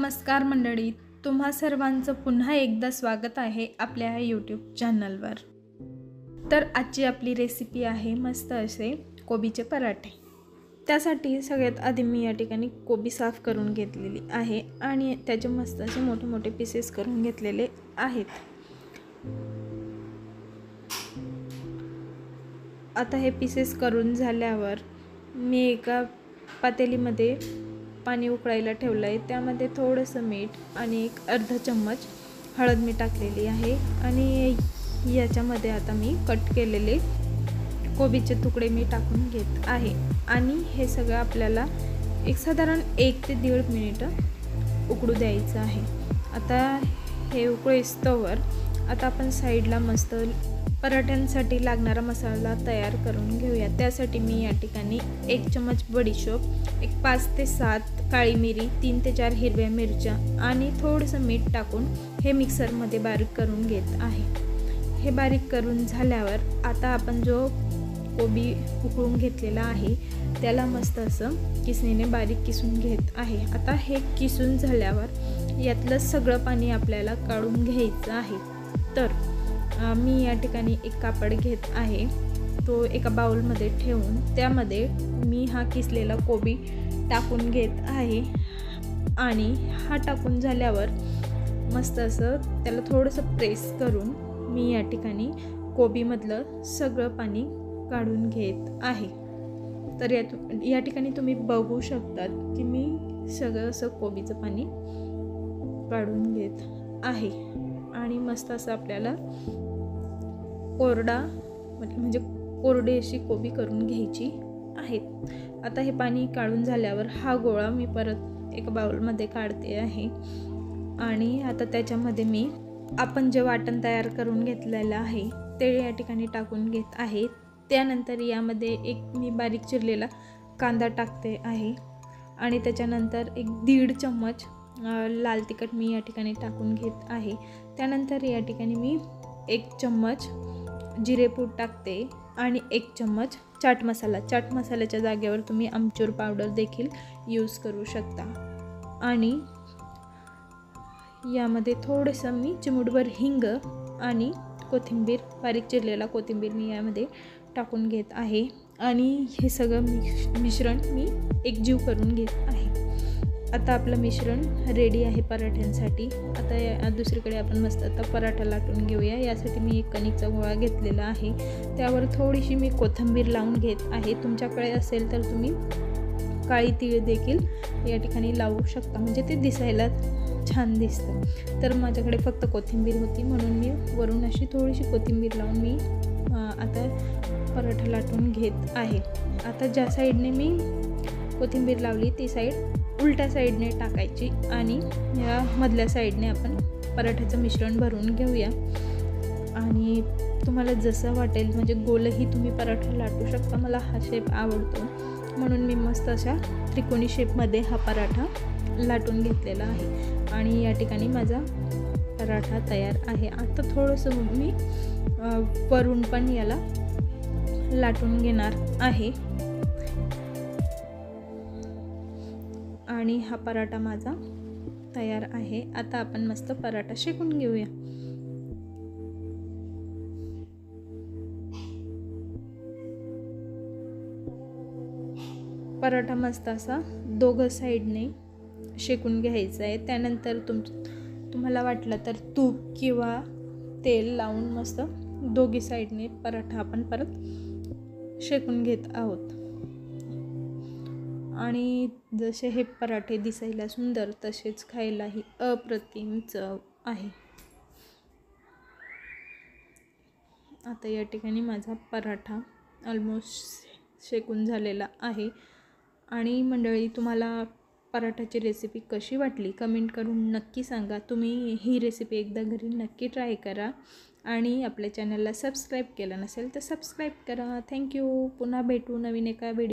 नमस्कार मंडळी, तुम्हा सर्वांचं पुन्हा एकदा स्वागत आहे आपल्या यूट्यूब चॅनलवर। तर आजची आपली रेसिपी आहे मस्त असे कोबीचे पराठे। त्यासाठी सगळ्यात आधी मी या ठिकाणी कोबी साफ करून घेतलेली आहे आणि त्याचे मस्त असे मोठे मोठे पीसेस करून घेतलेले आहेत। आता हे पीसेस करून झाल्यावर मी एका पातेलीमध्ये पाणी उकळायला ठेवलं आहे। त्यामध्ये थोडंसं मीठ आणि एक अर्धा चम्मच हळद मी टाकलेली आहे आणि याच्यामध्ये आता मी कट केलेले कोबीचे तुकडे मी टाकून घेत आहे आणि हे सगळं आपल्याला एक साधारण 1 ते 1.5 मिनिट उकळू द्यायचं आहे। आता हे उकळेस्तोवर आता आपण साईडला मस्त पराठ्यांसाठी लागणारा मसाला तयार करून घेऊया। त्यासाठी मी या ठिकाणी 1 चम्मच बडीशोप, एक 5 ते 7 काळी मिरी, 3 ते 4 हिरव्या मिरच्या आणि थोडंसं मीठ टाकून हे मिक्सरमध्ये बारीक करून घेत आहे। हे बारीक करून झाल्यावर आता आपण जो कोबी उकळून घेतलेला आहे त्याला मस्त असं किसणीने बारीक किसून घेत आहे। आता हे किसून झाल्यावर यातलं सगळं पाणी आपल्याला काढून घ्यायचं आहे। तर मी या ठिकाणी एक कापड घेत आहे, तो एका बाउलमध्ये ठेवून त्यामध्ये मी हा किसलेला कोबी टाकून घेत आहे आणि हा टाकून झाल्यावर मस्त असं त्याला थोडंसं प्रेस करून मी या ठिकाणी कोबीमधलं सगळं पाणी काढून घेत आहे। तर या ठिकाणी तुम्ही बघू शकतात की मी सगळं असं कोबीचं पाणी काढून घेत आहे आणि मस्त असं आपल्याला कोरडा म्हणजे कोरडी अशी कोबी करून घ्यायची आहे। आता हे पाणी काढून झाल्यावर हा गोळा मी परत एका बाउलमध्ये काढते आहे आणि आता त्याच्यामध्ये मी आपण जे वाटण तयार करून घेतलेलं आहे ते या ठिकाणी टाकून घेत आहे। त्यानंतर यामध्ये एक मी बारीक चिरलेला कांदा टाकते आहे आणि त्याच्यानंतर एक 1.5 चम्मच लाल तिखट मी या ठिकाणी टाकून घेत आहे। त्यानंतर या ठिकाणी मी 1 चम्मच जिरेपूड टाकते आणि 1 चम्मच चाट मसाल्याच्या जागेवर तुम्ही आमचूर पावडर देखील यूज करू शकता आणि यामध्ये थोडंसं मी चिमूटभर हिंग आणि कोथिंबीर, बारीक चिरलेला कोथिंबीर मी यामध्ये टाकून घेत आहे आणि हे सगळं मिश्रण मी एकजीव करून घेत आहे। आता आपलं मिश्रण रेडी आहे पराठ्यांसाठी। आता दुसरीकडे आपण मस्त आता पराठा लाटून घेऊया। यासाठी मी एक कणिकचा गोळा घेतलेला आहे, त्यावर थोडीशी मी कोथिंबीर लावून घेत आहे। तुमच्याकडे असेल तर तुम्ही काळी तीळ देखील या ठिकाणी लावू शकता, म्हणजे ते दिसायला छान दिसतं। तर माझ्याकडे फक्त कोथिंबीर होती म्हणून मी वरून अशी थोडीशी कोथिंबीर लावून मी आता पराठा लाटून घेत आहे। आता ज्या साईडने मी कोथिंबीर लावली ती साईड उलट्या साईडने टाकायची आणि या मधल्या साईडने आपण पराठ्याचं मिश्रण भरून घेऊया आणि तुम्हाला जसं वाटेल म्हणजे गोलही तुम्ही पराठा लाटू शकता। मला हा शेप आवडतो म्हणून मी मस्त अशा त्रिकोणी शेपमध्ये हा पराठा लाटून घेतलेला आहे आणि या ठिकाणी माझा पराठा तयार आहे। आता थोडंसं मी वरून पण याला लाटून घेणार आहे आणि हा पराठा माझा तयार आहे। आता आपण मस्त पराठा शेकून घेऊया। पराठा मस्त असा दोघं साईडने शेकून घ्यायचा आहे। त्यानंतर तुम्हाला वाटलं तर तूप किंवा तेल लावून मस्त दोघी साईडने पराठा आपण परत शेकून घेत आहोत आणि जसे हे पराठे दिसायला सुंदर तसेच खायलाही अप्रतिम चव आहे। आता या ठिकाणी माझा पराठा ऑलमोस्ट शेकून झालेला आहे आणि मंडळी, तुम्हाला पराठाची रेसिपी कशी वाटली कमेंट करून नक्की सांगा। तुम्ही ही रेसिपी एकदा घरी नक्की ट्राय करा आणि आपल्या चॅनलला सबस्क्राईब केलं नसेल तर सबस्क्राईब करा। थँक्यू। पुन्हा भेटू नवीन एका व्हिडिओ